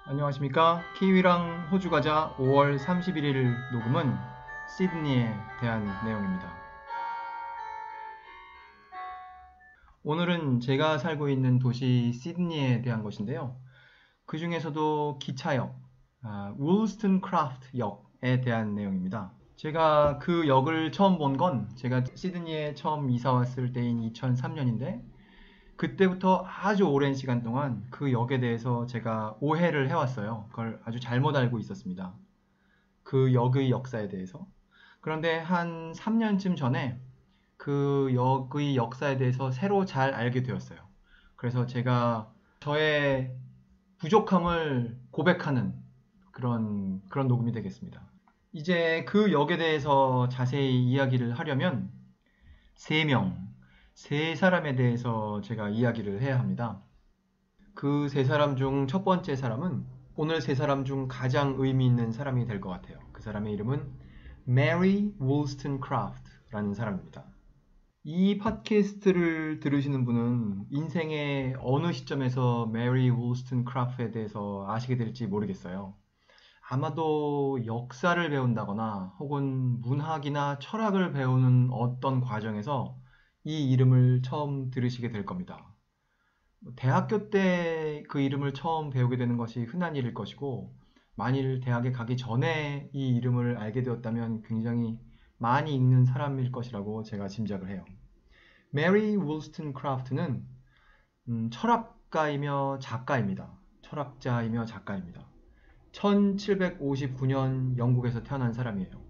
안녕하십니까. 키위랑 호주 과자 5월 31일 녹음은 시드니에 대한 내용입니다. 오늘은 제가 살고 있는 도시 시드니에 대한 것인데요. 그 중에서도 기차역, 울스턴 크라프트 역에 대한 내용입니다. 제가 그 역을 처음 본 건 제가 시드니에 처음 이사 왔을 때인 2003년인데 그때부터 아주 오랜 시간 동안 그 역에 대해서 제가 오해를 해왔어요. 그걸 아주 잘못 알고 있었습니다. 그 역의 역사에 대해서. 그런데 한 3년쯤 전에 그 역의 역사에 대해서 새로 잘 알게 되었어요. 그래서 제가 저의 부족함을 고백하는 그런 녹음이 되겠습니다. 이제 그 역에 대해서 자세히 이야기를 하려면 세 사람에 대해서 제가 이야기를 해야 합니다. 그 세 사람 중 첫 번째 사람은 오늘 세 사람 중 가장 의미 있는 사람이 될 것 같아요. 그 사람의 이름은 Mary Wollstonecraft라는 사람입니다. 이 팟캐스트를 들으시는 분은 인생의 어느 시점에서 Mary Wollstonecraft에 대해서 아시게 될지 모르겠어요. 아마도 역사를 배운다거나 혹은 문학이나 철학을 배우는 어떤 과정에서 이 이름을 처음 들으시게 될 겁니다. 대학교 때 그 이름을 처음 배우게 되는 것이 흔한 일일 것이고, 만일 대학에 가기 전에 이 이름을 알게 되었다면 굉장히 많이 읽는 사람일 것이라고 제가 짐작을 해요. 메리 울스턴크라프트는 철학가이며 작가입니다. 철학자이며 작가입니다. 1759년 영국에서 태어난 사람이에요.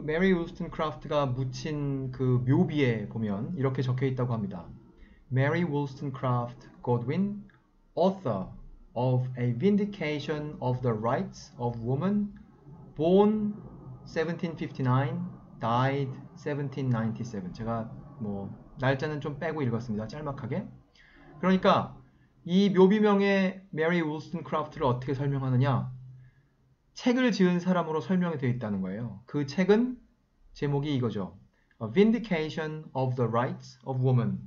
메리 울스턴크라프트가 묻힌 그 묘비에 보면 이렇게 적혀 있다고 합니다. Mary Wollstonecraft Godwin, author of A Vindication of the Rights of Woman, born 1759, died 1797. 제가 날짜는 좀 빼고 읽었습니다. 짤막하게. 그러니까 이 묘비명의 메리 울스턴크라프트를 어떻게 설명하느냐? 책을 지은 사람으로 설명이 되어 있다는 거예요. 그 책은 제목이 이거죠. A Vindication of the Rights of Woman.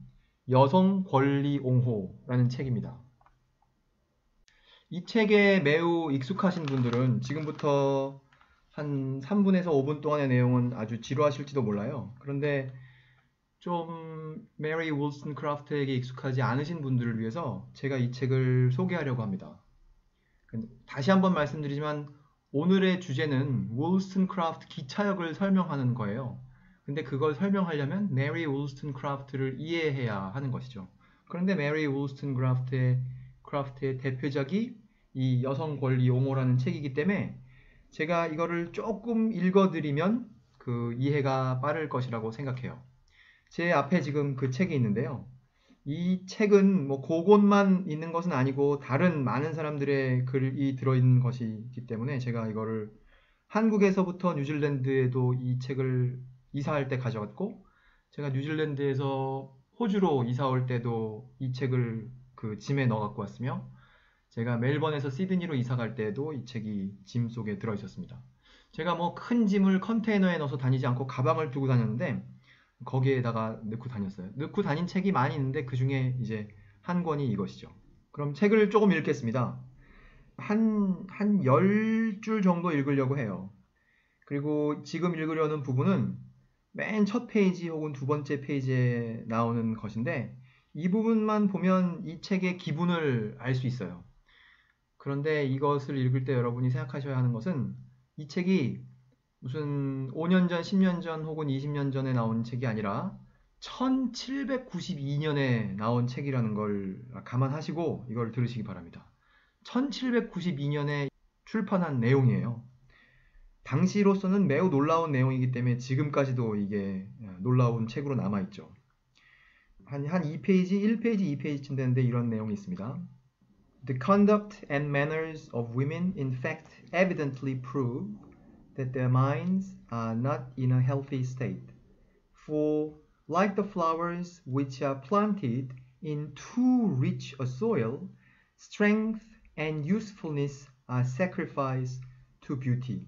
여성 권리 옹호라는 책입니다. 이 책에 매우 익숙하신 분들은 지금부터 한 3분에서 5분 동안의 내용은 아주 지루하실지도 몰라요. 그런데 좀 메리 울스턴크라프트에게 익숙하지 않으신 분들을 위해서 제가 이 책을 소개하려고 합니다. 다시 한번 말씀드리지만 오늘의 주제는 울스턴크라프트 기차역을 설명하는 거예요. 근데 그걸 설명하려면 메리 울스턴크라프트를 이해해야 하는 것이죠. 그런데 메리 울스턴크라프트의 대표작이 이 여성 권리 옹호라는 책이기 때문에 제가 이거를 조금 읽어드리면 그 이해가 빠를 것이라고 생각해요. 제 앞에 지금 그 책이 있는데요. 이 책은 그곳만 있는 것은 아니고 다른 많은 사람들의 글이 들어있는 것이기 때문에 제가 이거를 한국에서부터 뉴질랜드에도 이 책을 이사할 때 가져갔고, 제가 뉴질랜드에서 호주로 이사 올 때도 이 책을 그 짐에 넣어 갖고 왔으며, 제가 멜번에서 시드니로 이사 갈 때에도 이 책이 짐 속에 들어 있었습니다. 제가 큰 짐을 컨테이너에 넣어서 다니지 않고 가방을 두고 다녔는데 거기에다가 넣고 다녔어요. 넣고 다닌 책이 많이 있는데 그 중에 이제 한 권이 이것이죠. 그럼 책을 조금 읽겠습니다. 한 10줄 정도 읽으려고 해요. 그리고 지금 읽으려는 부분은 맨 첫 페이지 혹은 두 번째 페이지에 나오는 것인데 이 부분만 보면 이 책의 기분을 알 수 있어요. 그런데 이것을 읽을 때 여러분이 생각하셔야 하는 것은 이 책이 무슨 5년 전, 10년 전 혹은 20년 전에 나온 책이 아니라 1792년에 나온 책이라는 걸 감안하시고 이걸 들으시기 바랍니다. 1792년에 출판한 내용이에요. 당시로서는 매우 놀라운 내용이기 때문에 지금까지도 이게 놀라운 책으로 남아있죠. 한 2페이지, 1페이지, 2페이지쯤 되는데 이런 내용이 있습니다. The conduct and manners of women in fact evidently prove that their minds are not in a healthy state. For like the flowers which are planted in too rich a soil, strength and usefulness are sacrificed to beauty.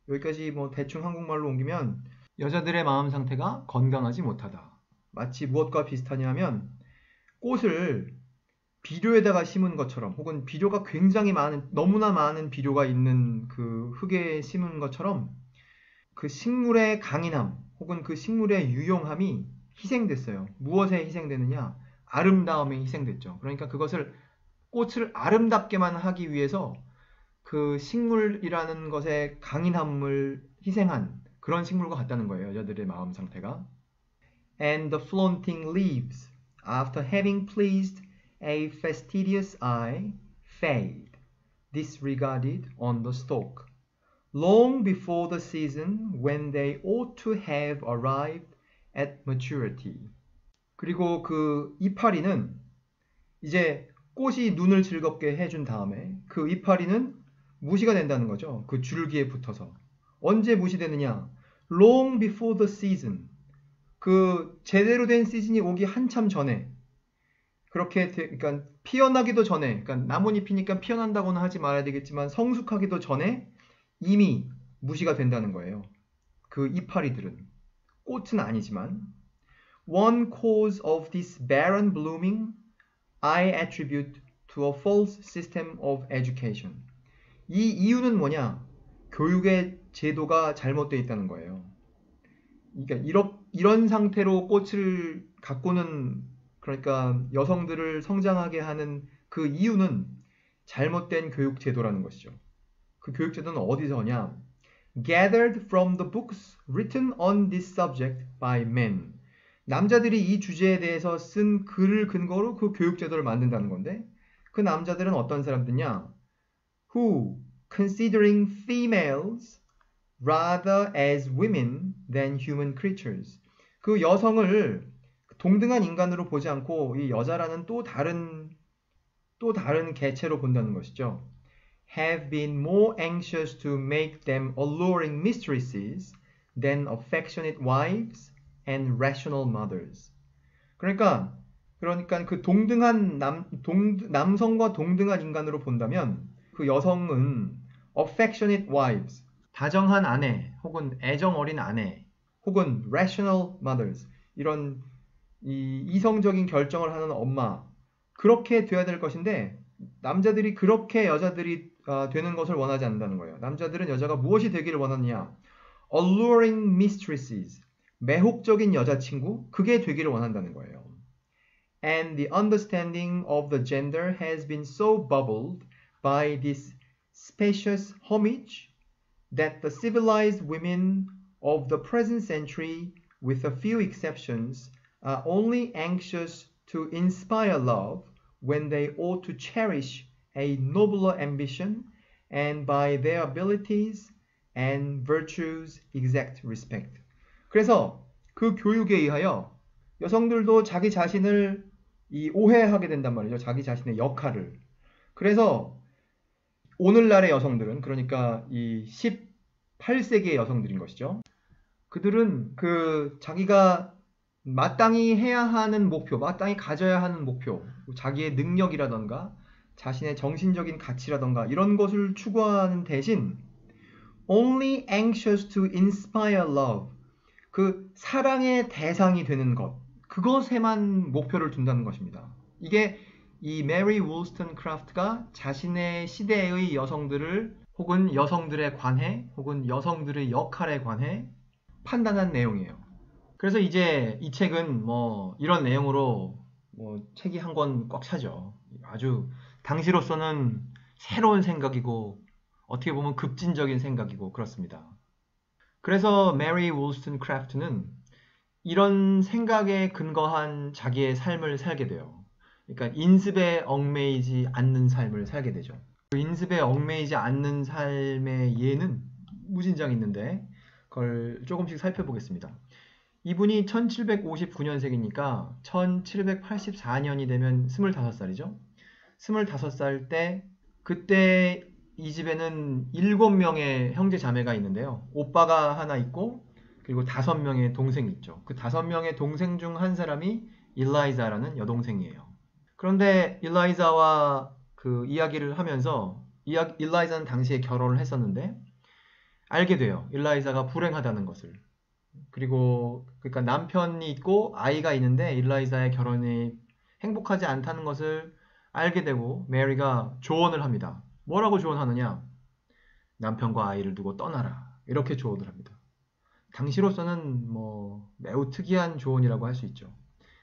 여기까지 대충 한국말로 옮기면 여자들의 마음 상태가 건강하지 못하다. 마치 무엇과 비슷하냐 하면 꽃을 비료에다가 심은 것처럼 혹은 비료가 굉장히 많은 너무나 많은 비료가 있는 그 흙에 심은 것처럼 그 식물의 강인함 혹은 그 식물의 유용함이 희생됐어요. 무엇에 희생되느냐? 아름다움에 희생됐죠. 그러니까 그것을 꽃을 아름답게만 하기 위해서 그 식물이라는 것의 강인함을 희생한 그런 식물과 같다는 거예요. 여자들의 마음 상태가. And the flaunting leaves, after having pleased a fastidious eye, fade, disregarded on the stalk, long before the season when they ought to have arrived at maturity. 그리고 그 이파리는 이제 꽃이 눈을 즐겁게 해준 다음에 그 이파리는 무시가 된다는 거죠. 그 줄기에 붙어서. 언제 무시되느냐? Long before the season. 그 제대로 된 시즌이 오기 한참 전에 그렇게 그러니까 피어나기도 전에 그러니까 나뭇잎이니까 피어난다고는 하지 말아야 되겠지만 성숙하기도 전에 이미 무시가 된다는 거예요. 그 이파리들은. 꽃은 아니지만 One cause of this barren blooming I attribute to a false system of education. 이 이유는 뭐냐? 교육의 제도가 잘못되어 있다는 거예요. 그러니까 이런 상태로 꽃을 가꾸는 그러니까 여성들을 성장하게 하는 그 이유는 잘못된 교육 제도라는 것이죠. 그 교육 제도는 어디서 오냐? Gathered from the books written on this subject by men. 남자들이 이 주제에 대해서 쓴 글을 근거로 그 교육 제도를 만든다는 건데 그 남자들은 어떤 사람들이냐? Who, considering females rather as women than human creatures. 그 여성을 동등한 인간으로 보지 않고 이 여자라는 또 다른 개체로 본다는 것이죠. Have been more anxious to make them alluring mistresses than affectionate wives and rational mothers. 그러니까 그 동등한 남성과 동등한 인간으로 본다면 그 여성은 affectionate wives, 다정한 아내 혹은 애정 어린 아내 혹은 rational mothers, 이런 이성적인 결정을 하는 엄마, 그렇게 돼야 될 것인데 남자들이 그렇게 여자들이 되는 것을 원하지 않는다는 거예요. 남자들은 여자가 무엇이 되기를 원하느냐? alluring mistresses, 매혹적인 여자친구, 그게 되기를 원한다는 거예요. And the understanding of the gender has been so bubbled by this spacious homage that the civilized women of the present century, with a few exceptions, are only anxious to inspire love when they ought to cherish a nobler ambition and by their abilities and virtues exact respect. 그래서 그 교육에 의하여 여성들도 자기 자신을 오해하게 된단 말이죠. 자기 자신의 역할을. 그래서 오늘날의 여성들은, 그러니까 이 18세기의 여성들인 것이죠. 그들은 그 자기가 마땅히 해야 하는 목표, 마땅히 가져야 하는 목표, 자기의 능력이라던가 자신의 정신적인 가치라던가 이런 것을 추구하는 대신 only anxious to inspire love, 그 사랑의 대상이 되는 것, 그것에만 목표를 둔다는 것입니다. 이게 이 메리 울스턴크라프트가 자신의 시대의 여성들을 혹은 여성들의 관해 혹은 여성들의 역할에 관해 판단한 내용이에요. 그래서 이제 이 책은 뭐 이런 내용으로 뭐 책이 한 권 꽉 차죠. 아주 당시로서는 새로운 생각이고 어떻게 보면 급진적인 생각이고 그렇습니다. 그래서 메리 울스턴크라프트는 이런 생각에 근거한 자기의 삶을 살게 돼요. 그러니까 인습에 얽매이지 않는 삶을 살게 되죠. 그 인습에 얽매이지 않는 삶의 예는 무진장 있는데 그걸 조금씩 살펴보겠습니다. 이분이 1759년생이니까 1784년이 되면 25살이죠. 25살 때 그때 이 집에는 7명의 형제 자매가 있는데요. 오빠가 하나 있고 그리고 5명의 동생이 있죠. 그 5명의 동생 중 한 사람이 일라이자라는 여동생이에요. 그런데 일라이자와 그 이야기를 하면서 일라이자는 당시에 결혼을 했었는데 알게 돼요. 일라이자가 불행하다는 것을. 그리고 그러니까 남편이 있고 아이가 있는데 일라이자의 결혼이 행복하지 않다는 것을 알게 되고 메리가 조언을 합니다. 뭐라고 조언하느냐? 남편과 아이를 두고 떠나라. 이렇게 조언을 합니다. 당시로서는 뭐 매우 특이한 조언이라고 할 수 있죠.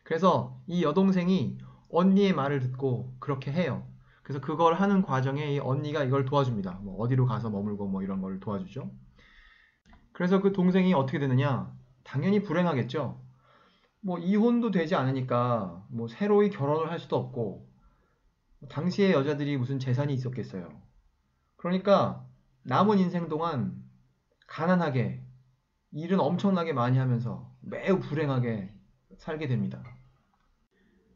그래서 이 여동생이 언니의 말을 듣고 그렇게 해요. 그래서 그걸 하는 과정에 이 언니가 이걸 도와줍니다. 뭐 어디로 가서 머물고 뭐 이런 걸 도와주죠. 그래서 그 동생이 어떻게 되느냐? 당연히 불행하겠죠. 뭐 이혼도 되지 않으니까 뭐 새로이 결혼을 할 수도 없고 당시의 여자들이 무슨 재산이 있었겠어요. 그러니까 남은 인생 동안 가난하게 일은 엄청나게 많이 하면서 매우 불행하게 살게 됩니다.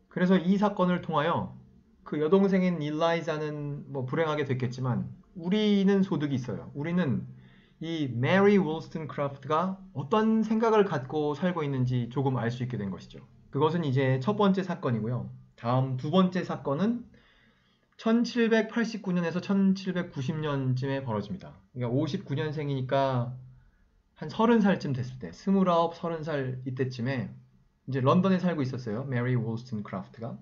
그래서 이 사건을 통하여 그 여동생인 일라이자는 뭐 불행하게 됐겠지만 우리는 소득이 있어요. 우리는 이 메리 월스턴크라프트가 어떤 생각을 갖고 살고 있는지 조금 알 수 있게 된 것이죠. 그것은 이제 첫 번째 사건이고요. 다음 두 번째 사건은 1789년에서 1790년쯤에 벌어집니다. 그러니까 59년생이니까 한 30살쯤 됐을 때, 29, 30살 이때쯤에 이제 런던에 살고 있었어요. 메리 월스턴크라프트가.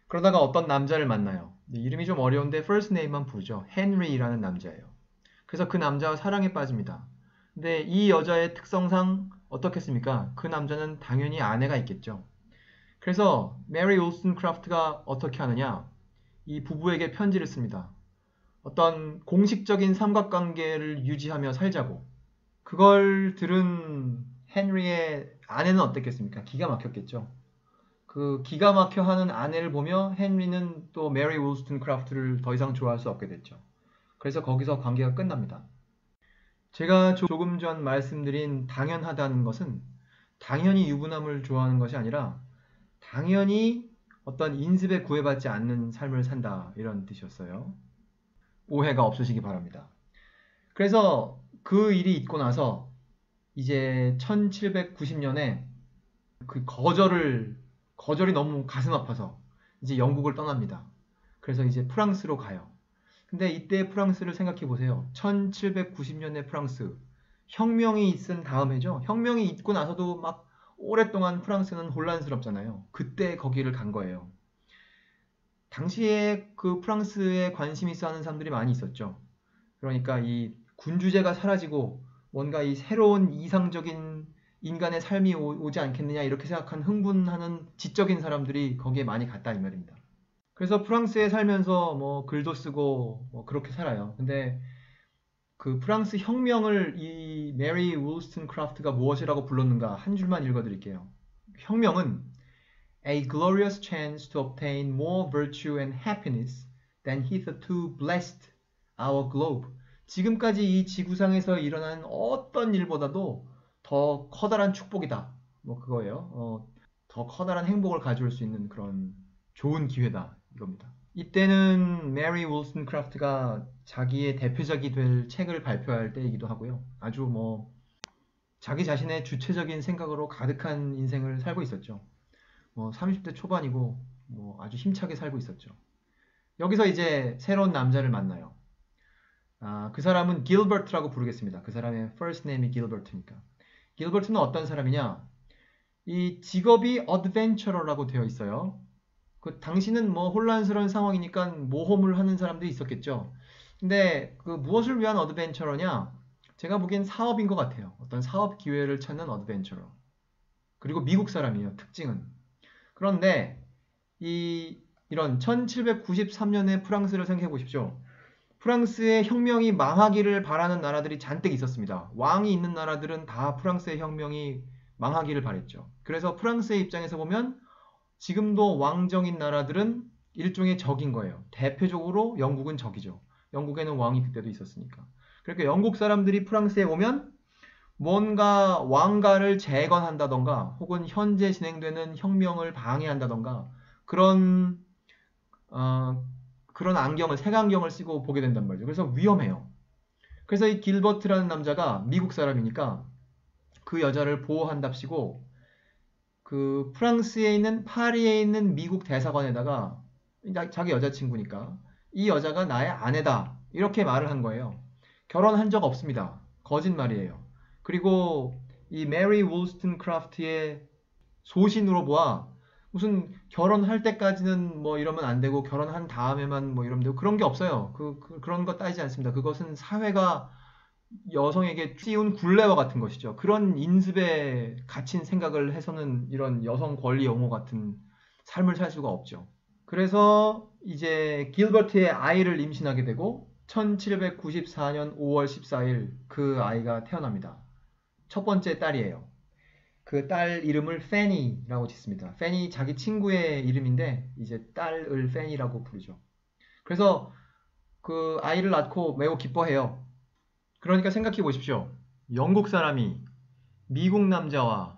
그러다가 어떤 남자를 만나요. 이름이 좀 어려운데 first name만 부르죠. 헨리라는 남자예요. 그래서 그 남자와 사랑에 빠집니다. 근데 이 여자의 특성상 어떻겠습니까? 그 남자는 당연히 아내가 있겠죠. 그래서 메리 월스턴크라프트가 어떻게 하느냐? 이 부부에게 편지를 씁니다. 어떤 공식적인 삼각관계를 유지하며 살자고. 그걸 들은 헨리의 아내는 어땠겠습니까? 기가 막혔겠죠. 그 기가 막혀 하는 아내를 보며 헨리는 또 메리 월스턴크라프트를 더 이상 좋아할 수 없게 됐죠. 그래서 거기서 관계가 끝납니다. 제가 조금 전 말씀드린 당연하다는 것은 당연히 유부남을 좋아하는 것이 아니라 당연히 어떤 인습에 구애받지 않는 삶을 산다 이런 뜻이었어요. 오해가 없으시기 바랍니다. 그래서 그 일이 있고 나서 이제 1790년에 그 거절이 너무 가슴 아파서 이제 영국을 떠납니다. 그래서 이제 프랑스로 가요. 근데 이때 프랑스를 생각해 보세요. 1790년의 프랑스. 혁명이 있은 다음 해죠. 혁명이 있고 나서도 막 오랫동안 프랑스는 혼란스럽잖아요. 그때 거기를 간 거예요. 당시에 그 프랑스에 관심 있어 하는 사람들이 많이 있었죠. 그러니까 이 군주제가 사라지고 뭔가 이 새로운 이상적인 인간의 삶이 오지 않겠느냐 이렇게 생각한 흥분하는 지적인 사람들이 거기에 많이 갔다 이 말입니다. 그래서 프랑스에 살면서 뭐 글도 쓰고 뭐 그렇게 살아요. 근데 그 프랑스 혁명을 이 메리 월스턴크라프트가 무엇이라고 불렀는가 한 줄만 읽어드릴게요. 혁명은 A glorious chance to obtain more virtue and happiness than hitherto blessed our globe. 지금까지 이 지구상에서 일어난 어떤 일보다도 더 커다란 축복이다. 뭐 그거예요. 더 커다란 행복을 가져올 수 있는 그런 좋은 기회다. 이겁니다. 이때는 메리 월스턴크라프트가 자기의 대표작이 될 책을 발표할 때이기도 하고요. 아주 뭐 자기 자신의 주체적인 생각으로 가득한 인생을 살고 있었죠. 뭐 30대 초반이고 뭐 아주 힘차게 살고 있었죠. 여기서 이제 새로운 남자를 만나요. 그 사람은 길버트라고 부르겠습니다. 그 사람의 first name이 길버트니까. 길버트는 어떤 사람이냐? 이 직업이 어드벤처러라고 되어 있어요. 그 당시는 뭐 혼란스러운 상황이니까 모험을 하는 사람들이 있었겠죠. 근데 그 무엇을 위한 어드벤처러냐? 제가 보기엔 사업인 것 같아요. 어떤 사업 기회를 찾는 어드벤처러. 그리고 미국 사람이에요. 특징은. 그런데 이런 1793년의 프랑스를 생각해 보십시오. 프랑스의 혁명이 망하기를 바라는 나라들이 잔뜩 있었습니다. 왕이 있는 나라들은 다 프랑스의 혁명이 망하기를 바랬죠. 그래서 프랑스의 입장에서 보면 지금도 왕정인 나라들은 일종의 적인 거예요. 대표적으로 영국은 적이죠. 영국에는 왕이 그때도 있었으니까. 그러니까 영국 사람들이 프랑스에 오면 뭔가 왕가를 재건한다던가 혹은 현재 진행되는 혁명을 방해한다던가 그런 안경을, 색안경을 쓰고 보게 된단 말이죠. 그래서 위험해요. 그래서 이 길버트라는 남자가 미국 사람이니까 그 여자를 보호한답시고 그 프랑스에 있는 파리에 있는 미국 대사관에다가 자기 여자친구니까 이 여자가 나의 아내다 이렇게 말을 한 거예요. 결혼한 적 없습니다. 거짓말이에요. 그리고 이 메리 월스턴크라프트의 소신으로 보아 무슨 결혼할 때까지는 뭐 이러면 안 되고 결혼한 다음에만 뭐 이러면 되고 그런 게 없어요. 그런 거 따지지 않습니다. 그것은 사회가 여성에게 씌운 굴레와 같은 것이죠. 그런 인습에 갇힌 생각을 해서는 이런 여성 권리 옹호 같은 삶을 살 수가 없죠. 그래서 이제 길버트의 아이를 임신하게 되고 1794년 5월 14일 그 아이가 태어납니다. 첫 번째 딸이에요. 그 딸 이름을 페니라고 짓습니다. 페니 자기 친구의 이름인데 이제 딸을 페니라고 부르죠. 그래서 그 아이를 낳고 매우 기뻐해요. 그러니까 생각해 보십시오. 영국 사람이 미국 남자와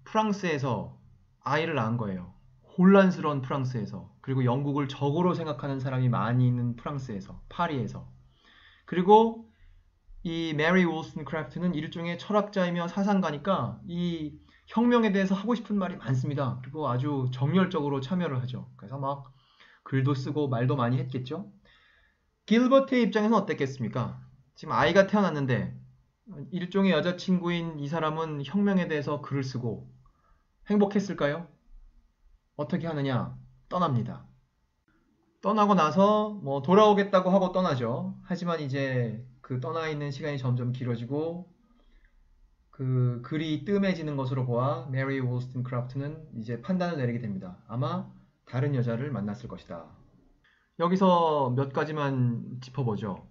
프랑스에서 아이를 낳은 거예요. 혼란스러운 프랑스에서. 그리고 영국을 적으로 생각하는 사람이 많이 있는 프랑스에서, 파리에서. 그리고 이 메리 울슨크래프트는 일종의 철학자이며 사상가니까 이 혁명에 대해서 하고 싶은 말이 많습니다. 그리고 아주 정열적으로 참여를 하죠. 그래서 막 글도 쓰고 말도 많이 했겠죠. 길버트의 입장에서는 어땠겠습니까? 지금 아이가 태어났는데 일종의 여자친구인 이 사람은 혁명에 대해서 글을 쓰고 행복했을까요? 어떻게 하느냐? 떠납니다. 떠나고 나서 뭐 돌아오겠다고 하고 떠나죠. 하지만 이제 그 떠나 있는 시간이 점점 길어지고 그 글이 뜸해지는 것으로 보아 메리 울스턴크래프트는 이제 판단을 내리게 됩니다. 아마 다른 여자를 만났을 것이다. 여기서 몇 가지만 짚어보죠.